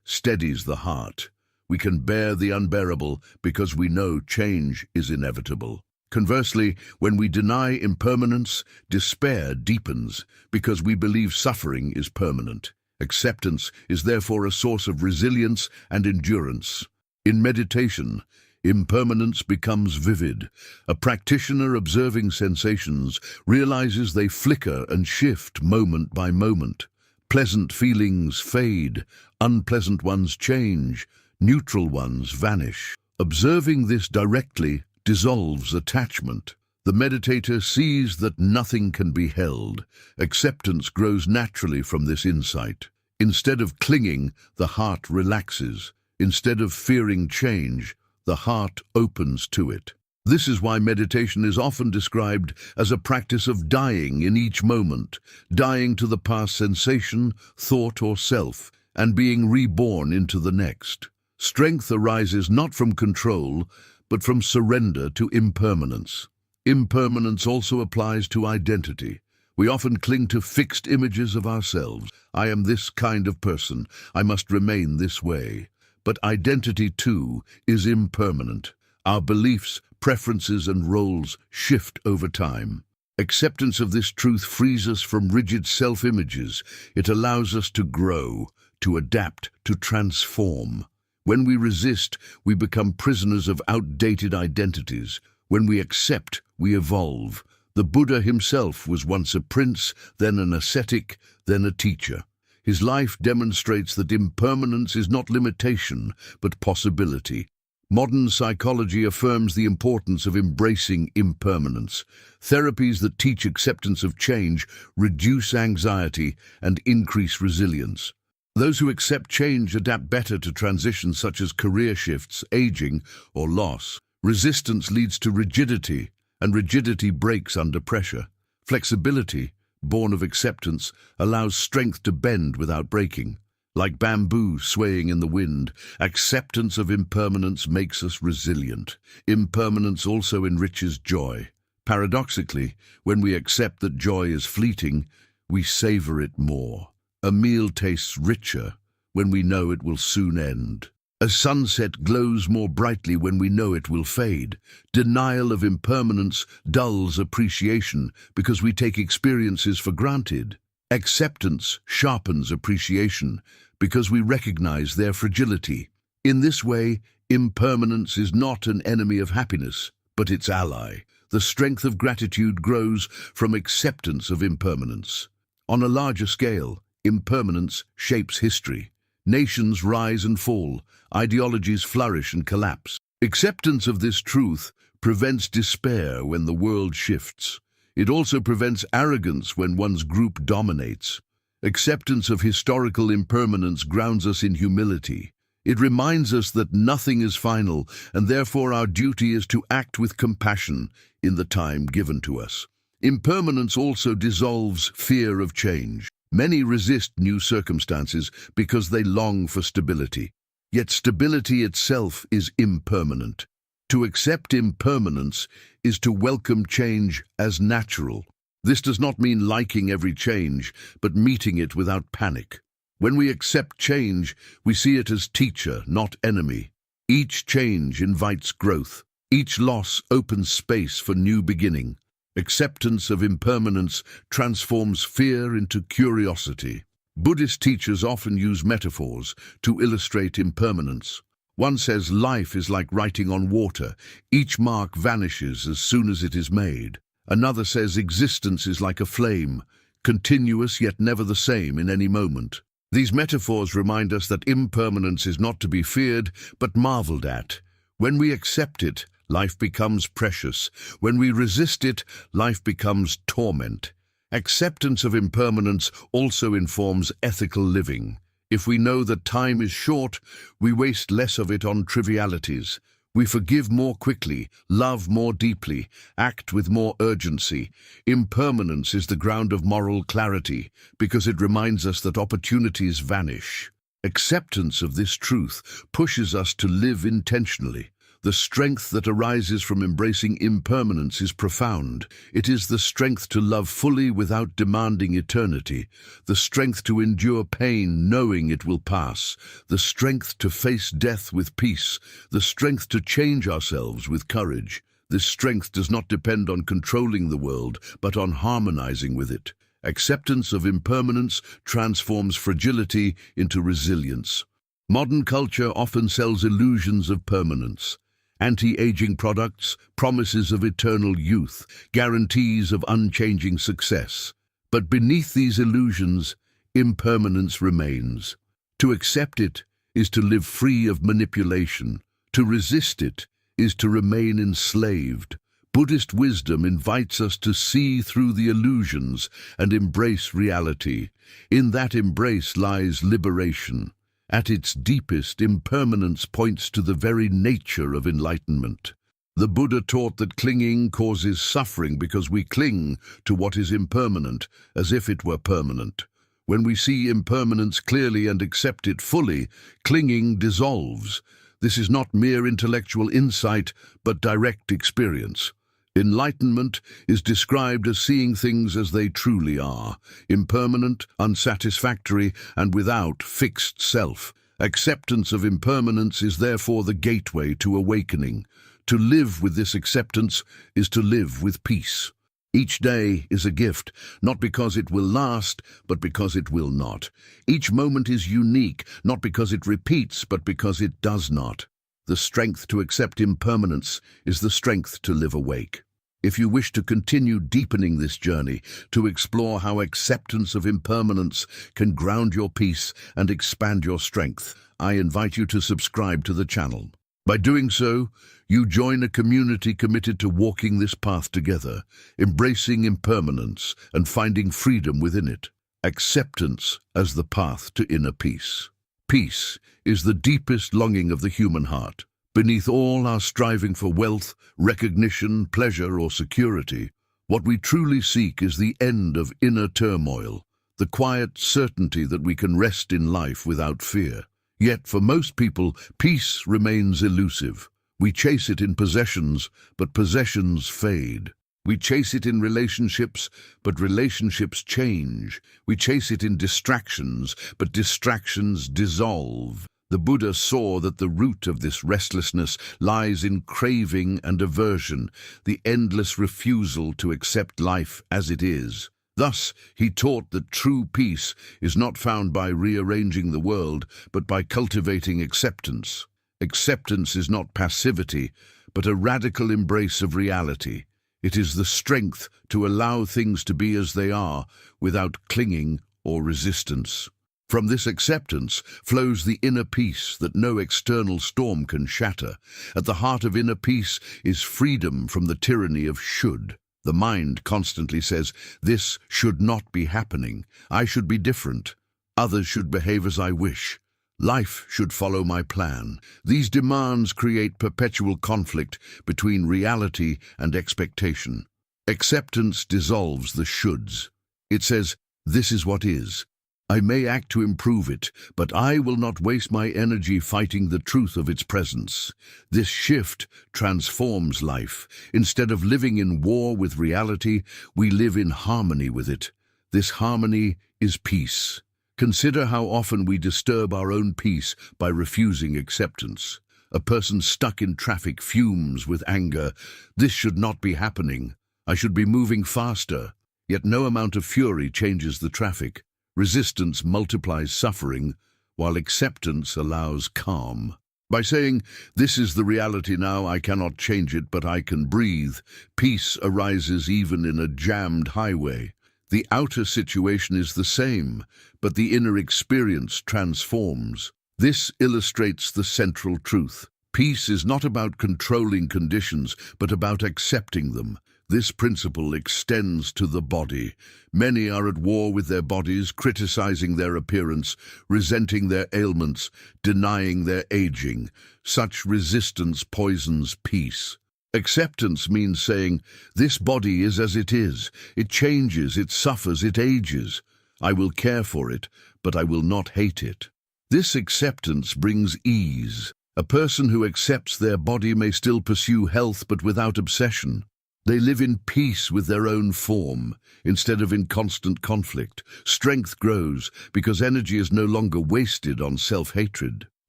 steadies the heart. We can bear the unbearable because we know change is inevitable. Conversely, when we deny impermanence, despair deepens because we believe suffering is permanent. Acceptance is therefore a source of resilience and endurance. In meditation, Impermanence becomes vivid. A practitioner observing sensations realizes they flicker and shift moment by moment. Pleasant feelings fade, unpleasant ones change, neutral ones vanish. Observing this directly dissolves attachment. The meditator sees that nothing can be held. Acceptance grows naturally from this insight. Instead of clinging, the heart relaxes. Instead of fearing change, the heart opens to it. This is why meditation is often described as a practice of dying in each moment, dying to the past sensation, thought or self, and being reborn into the next. Strength arises not from control, but from surrender to impermanence. Impermanence also applies to identity. We often cling to fixed images of ourselves. I am this kind of person. I must remain this way. But identity, too, is impermanent. Our beliefs, preferences, and roles shift over time. Acceptance of this truth frees us from rigid self-images. It allows us to grow, to adapt, to transform. When we resist, we become prisoners of outdated identities. When we accept, we evolve. The Buddha himself was once a prince, then an ascetic, then a teacher. His life demonstrates that impermanence is not limitation, but possibility. Modern psychology affirms the importance of embracing impermanence. Therapies that teach acceptance of change reduce anxiety and increase resilience. Those who accept change adapt better to transitions such as career shifts, aging, or loss. Resistance leads to rigidity, and rigidity breaks under pressure. Flexibility, born of acceptance, allows strength to bend without breaking. Like bamboo swaying in the wind, acceptance of impermanence makes us resilient. Impermanence also enriches joy. Paradoxically, when we accept that joy is fleeting, we savor it more. A meal tastes richer when we know it will soon end. A sunset glows more brightly when we know it will fade. Denial of impermanence dulls appreciation because we take experiences for granted. Acceptance sharpens appreciation because we recognize their fragility. In this way, impermanence is not an enemy of happiness, but its ally. The strength of gratitude grows from acceptance of impermanence. On a larger scale, impermanence shapes history. Nations rise and fall, ideologies flourish and collapse. Acceptance of this truth prevents despair when the world shifts. It also prevents arrogance when one's group dominates. Acceptance of historical impermanence grounds us in humility. It reminds us that nothing is final, and therefore our duty is to act with compassion in the time given to us. Impermanence also dissolves fear of change. Many resist new circumstances because they long for stability. Yet stability itself is impermanent. To accept impermanence is to welcome change as natural. This does not mean liking every change, but meeting it without panic. When we accept change, we see it as teacher, not enemy. Each change invites growth. Each loss opens space for new beginning. Acceptance of impermanence transforms fear into curiosity. Buddhist teachers often use metaphors to illustrate impermanence. One says life is like writing on water. Each mark vanishes as soon as it is made. Another says existence is like a flame, continuous yet never the same in any moment. These metaphors remind us that impermanence is not to be feared, but marveled at. When we accept it, life becomes precious. When we resist it, life becomes torment. Acceptance of impermanence also informs ethical living. If we know that time is short, we waste less of it on trivialities. We forgive more quickly, love more deeply, act with more urgency. Impermanence is the ground of moral clarity because it reminds us that opportunities vanish. Acceptance of this truth pushes us to live intentionally. The strength that arises from embracing impermanence is profound. It is the strength to love fully without demanding eternity, the strength to endure pain knowing it will pass, the strength to face death with peace, the strength to change ourselves with courage. This strength does not depend on controlling the world, but on harmonizing with it. Acceptance of impermanence transforms fragility into resilience. Modern culture often sells illusions of permanence. anti-aging products, promises of eternal youth, guarantees of unchanging success. But beneath these illusions, impermanence remains. To accept it is to live free of manipulation. To resist it is to remain enslaved. Buddhist wisdom invites us to see through the illusions and embrace reality. In that embrace lies liberation. At its deepest, impermanence points to the very nature of enlightenment. The Buddha taught that clinging causes suffering because we cling to what is impermanent, as if it were permanent. When we see impermanence clearly and accept it fully, clinging dissolves. This is not mere intellectual insight, but direct experience. Enlightenment is described as seeing things as they truly are, impermanent, unsatisfactory, and without fixed self. Acceptance of impermanence is therefore the gateway to awakening. To live with this acceptance is to live with peace. Each day is a gift, not because it will last, but because it will not. Each moment is unique, not because it repeats, but because it does not. The strength to accept impermanence is the strength to live awake. If you wish to continue deepening this journey, to explore how acceptance of impermanence can ground your peace and expand your strength, I invite you to subscribe to the channel. By doing so, you join a community committed to walking this path together, embracing impermanence and finding freedom within it. Acceptance as the path to inner peace. Peace is the deepest longing of the human heart. Beneath all our striving for wealth, recognition, pleasure, or security, what we truly seek is the end of inner turmoil, the quiet certainty that we can rest in life without fear. Yet for most people, peace remains elusive. We chase it in possessions, but possessions fade. We chase it in relationships, but relationships change. We chase it in distractions, but distractions dissolve. The Buddha saw that the root of this restlessness lies in craving and aversion, the endless refusal to accept life as it is. Thus, he taught that true peace is not found by rearranging the world, but by cultivating acceptance. Acceptance is not passivity, but a radical embrace of reality. It is the strength to allow things to be as they are, without clinging or resistance. From this acceptance flows the inner peace that no external storm can shatter. At the heart of inner peace is freedom from the tyranny of should. The mind constantly says, this should not be happening. I should be different. Others should behave as I wish. Life should follow my plan. These demands create perpetual conflict between reality and expectation. Acceptance dissolves the shoulds. It says, this is what is. I may act to improve it, but I will not waste my energy fighting the truth of its presence. This shift transforms life. Instead of living in war with reality, we live in harmony with it. This harmony is peace. Consider how often we disturb our own peace by refusing acceptance. A person stuck in traffic fumes with anger. This should not be happening. I should be moving faster. Yet no amount of fury changes the traffic. Resistance multiplies suffering, while acceptance allows calm. By saying, this is the reality now, I cannot change it, but I can breathe, peace arises even in a jammed highway. The outer situation is the same, but the inner experience transforms. This illustrates the central truth. Peace is not about controlling conditions, but about accepting them. This principle extends to the body. Many are at war with their bodies, criticizing their appearance, resenting their ailments, denying their aging. Such resistance poisons peace. Acceptance means saying, this body is as it is. It changes, it suffers, it ages. I will care for it, but I will not hate it. This acceptance brings ease. A person who accepts their body may still pursue health, but without obsession. They live in peace with their own form, instead of in constant conflict. Strength grows because energy is no longer wasted on self-hatred.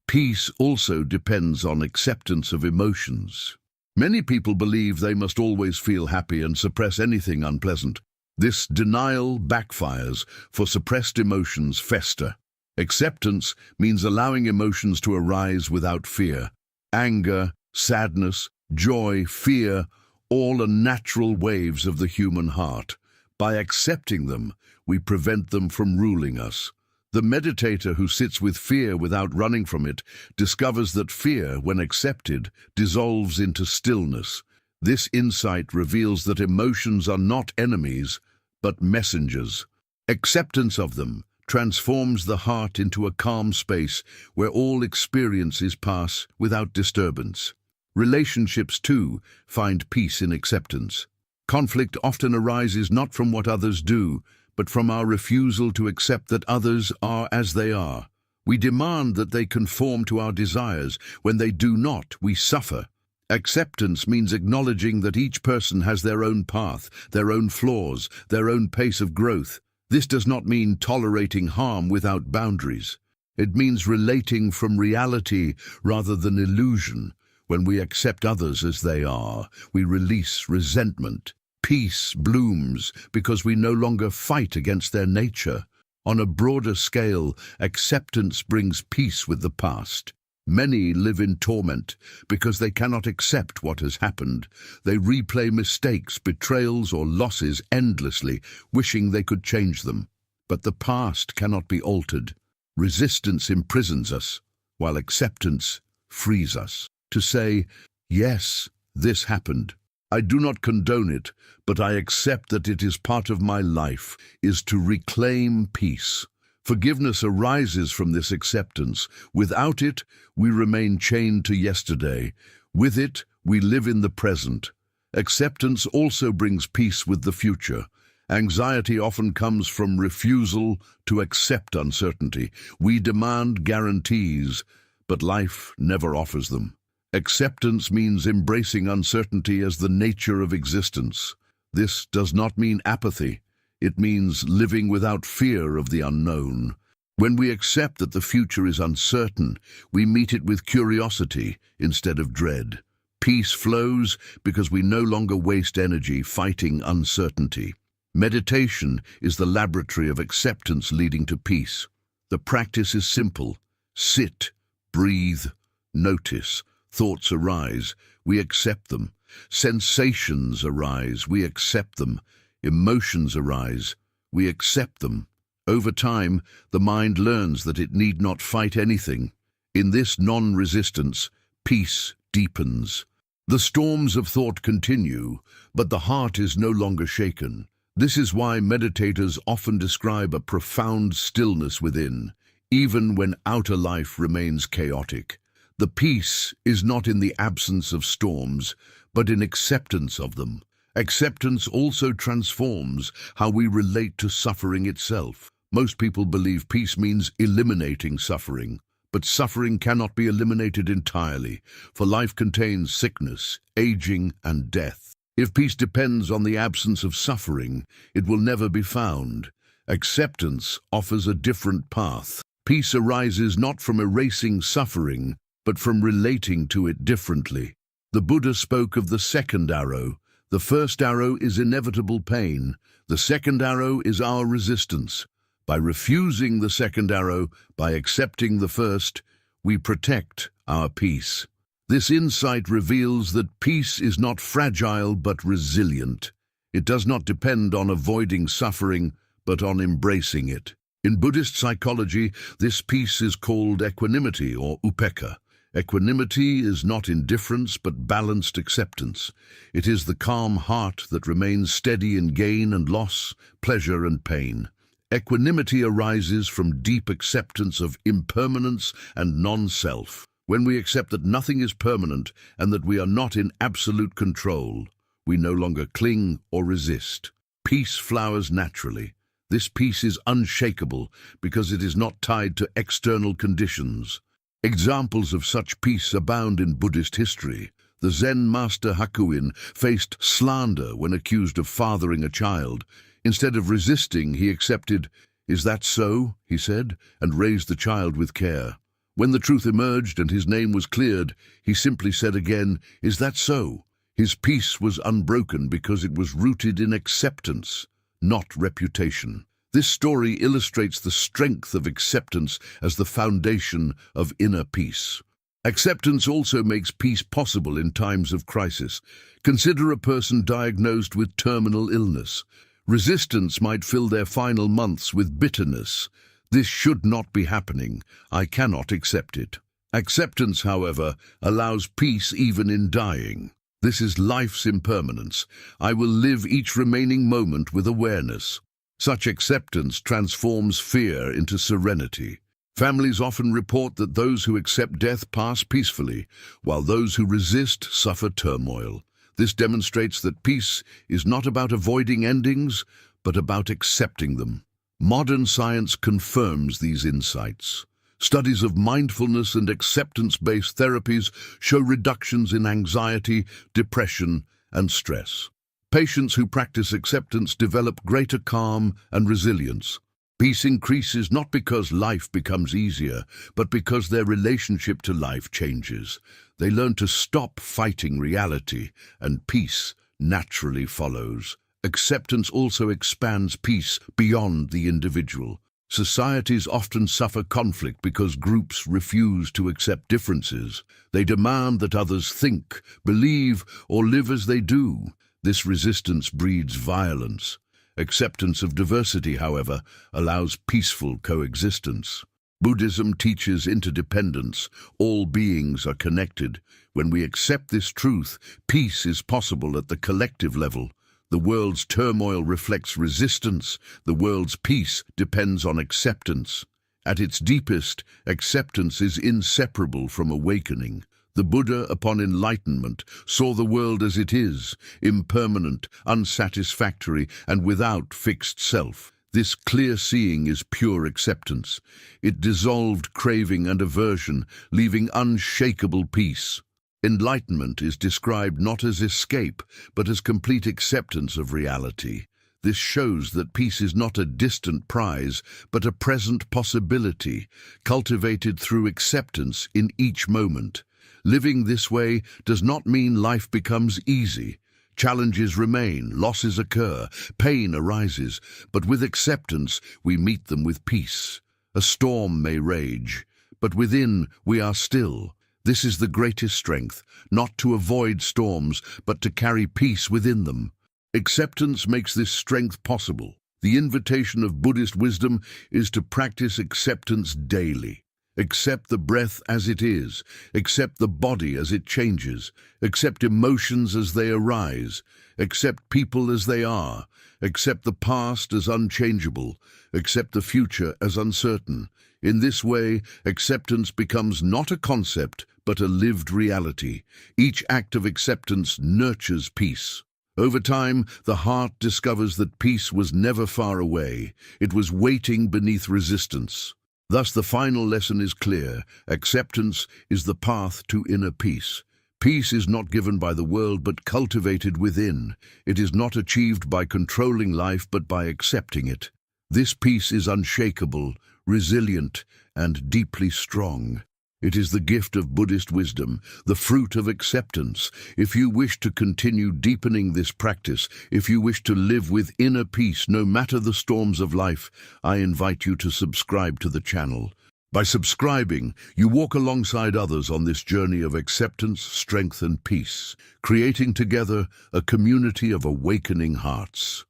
Peace also depends on acceptance of emotions. Many people believe they must always feel happy and suppress anything unpleasant. This denial backfires, for suppressed emotions fester. Acceptance means allowing emotions to arise without fear. Anger, sadness, joy, fear, all are natural waves of the human heart. By accepting them, we prevent them from ruling us. The meditator who sits with fear without running from it discovers that fear, when accepted, dissolves into stillness. This insight reveals that emotions are not enemies, but messengers. Acceptance of them transforms the heart into a calm space where all experiences pass without disturbance. Relationships, too, find peace in acceptance. Conflict often arises not from what others do, but from our refusal to accept that others are as they are. We demand that they conform to our desires. When they do not, we suffer. Acceptance means acknowledging that each person has their own path, their own flaws, their own pace of growth. This does not mean tolerating harm without boundaries. It means relating from reality rather than illusion. When we accept others as they are, we release resentment. Peace blooms because we no longer fight against their nature. On a broader scale, acceptance brings peace with the past. Many live in torment because they cannot accept what has happened. They replay mistakes, betrayals, or losses endlessly, wishing they could change them. But the past cannot be altered. Resistance imprisons us, while acceptance frees us. To say, yes, this happened. I do not condone it, but I accept that it is part of my life, is to reclaim peace. Forgiveness arises from this acceptance. Without it, we remain chained to yesterday. With it, we live in the present. Acceptance also brings peace with the future. Anxiety often comes from refusal to accept uncertainty. We demand guarantees, but life never offers them. Acceptance means embracing uncertainty as the nature of existence. This does not mean apathy. It means living without fear of the unknown. When we accept that the future is uncertain, we meet it with curiosity instead of dread. Peace flows because we no longer waste energy fighting uncertainty. Meditation is the laboratory of acceptance leading to peace. The practice is simple. Sit, breathe, notice. Thoughts arise, we accept them. Sensations arise, we accept them. Emotions arise, we accept them. Over time, the mind learns that it need not fight anything. In this non-resistance, peace deepens. The storms of thought continue, but the heart is no longer shaken. This is why meditators often describe a profound stillness within, even when outer life remains chaotic. The peace is not in the absence of storms, but in acceptance of them. Acceptance also transforms how we relate to suffering itself. Most people believe peace means eliminating suffering, but suffering cannot be eliminated entirely, for life contains sickness, aging, and death. If peace depends on the absence of suffering, it will never be found. Acceptance offers a different path. Peace arises not from erasing suffering, but from relating to it differently. The Buddha spoke of the second arrow. The first arrow is inevitable pain. The second arrow is our resistance. By refusing the second arrow, by accepting the first, we protect our peace. This insight reveals that peace is not fragile but resilient. It does not depend on avoiding suffering, but on embracing it. In Buddhist psychology, this peace is called equanimity or upekkha. Equanimity is not indifference but balanced acceptance. It is the calm heart that remains steady in gain and loss, pleasure and pain. Equanimity arises from deep acceptance of impermanence and non-self. When we accept that nothing is permanent and that we are not in absolute control, we no longer cling or resist. Peace flowers naturally. This peace is unshakable because it is not tied to external conditions. Examples of such peace abound in Buddhist history. The Zen master Hakuin faced slander when accused of fathering a child. Instead of resisting, he accepted, "Is that so?" he said, and raised the child with care. When the truth emerged and his name was cleared, he simply said again, "Is that so?" His peace was unbroken because it was rooted in acceptance, not reputation. This story illustrates the strength of acceptance as the foundation of inner peace. Acceptance also makes peace possible in times of crisis. Consider a person diagnosed with terminal illness. Resistance might fill their final months with bitterness. This should not be happening. I cannot accept it. Acceptance, however, allows peace even in dying. This is life's impermanence. I will live each remaining moment with awareness. Such acceptance transforms fear into serenity. Families often report that those who accept death pass peacefully, while those who resist suffer turmoil. This demonstrates that peace is not about avoiding endings, but about accepting them. Modern science confirms these insights. Studies of mindfulness and acceptance-based therapies show reductions in anxiety, depression, and stress. Patients who practice acceptance develop greater calm and resilience. Peace increases not because life becomes easier, but because their relationship to life changes. They learn to stop fighting reality, and peace naturally follows. Acceptance also expands peace beyond the individual. Societies often suffer conflict because groups refuse to accept differences. They demand that others think, believe, or live as they do. This resistance breeds violence. Acceptance of diversity, however, allows peaceful coexistence. Buddhism teaches interdependence. All beings are connected. When we accept this truth, peace is possible at the collective level. The world's turmoil reflects resistance. The world's peace depends on acceptance. At its deepest, acceptance is inseparable from awakening. The Buddha, upon enlightenment, saw the world as it is, impermanent, unsatisfactory, and without fixed self. This clear seeing is pure acceptance. It dissolved craving and aversion, leaving unshakable peace. Enlightenment is described not as escape, but as complete acceptance of reality. This shows that peace is not a distant prize, but a present possibility, cultivated through acceptance in each moment. Living this way does not mean life becomes easy. Challenges remain, losses occur, pain arises, but with acceptance we meet them with peace. A storm may rage, but within we are still. This is the greatest strength, not to avoid storms, but to carry peace within them. Acceptance makes this strength possible. The invitation of Buddhist wisdom is to practice acceptance daily. Accept the breath as it is. Accept the body as it changes. Accept emotions as they arise. Accept people as they are. Accept the past as unchangeable. Accept the future as uncertain. In this way, acceptance becomes not a concept, but a lived reality. Each act of acceptance nurtures peace. Over time, the heart discovers that peace was never far away. It was waiting beneath resistance. Thus, the final lesson is clear. Acceptance is the path to inner peace. Peace is not given by the world, but cultivated within. It is not achieved by controlling life, but by accepting it. This peace is unshakable, resilient, and deeply strong. It is the gift of Buddhist wisdom, the fruit of acceptance. If you wish to continue deepening this practice, if you wish to live with inner peace no matter the storms of life, I invite you to subscribe to the channel. By subscribing, you walk alongside others on this journey of acceptance, strength, and peace, creating together a community of awakening hearts.